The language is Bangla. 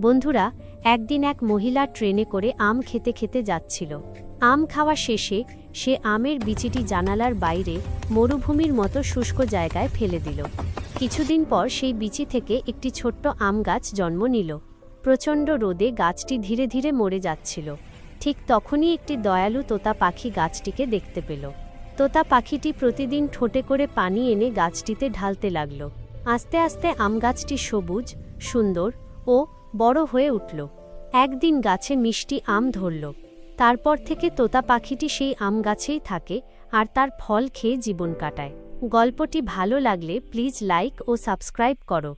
বন্ধুরা, একদিন এক মহিলা ট্রেনে করে আম খেতে খেতে যাচ্ছিল। আম খাওয়া শেষে সে আমের বিচিটি জানালার বাইরে মরুভূমির মতো শুষ্ক জায়গায় ফেলে দিল। কিছুদিন পর সেই বিচি থেকে একটি ছোট্ট আম গাছ জন্ম নিল। প্রচণ্ড রোদে গাছটি ধীরে ধীরে মরে যাচ্ছিল। ঠিক তখনই একটি দয়ালু তোতা পাখি গাছটিকে দেখতে পেল। তোতা পাখিটি প্রতিদিন ঠোঁটে করে পানি এনে গাছটিতে ঢালতে লাগল। আস্তে আস্তে আম গাছটি সবুজ, সুন্দর ও বড় হয়ে উঠল। একদিন গাছে মিষ্টি আম ধরল। তারপর থেকে তোতা পাখিটি সেই আম গাছেই থাকে আর তার ফল খেয়ে জীবন কাটায়। গল্পটি ভালো লাগলে প্লিজ লাইক ও সাবস্ক্রাইব করো।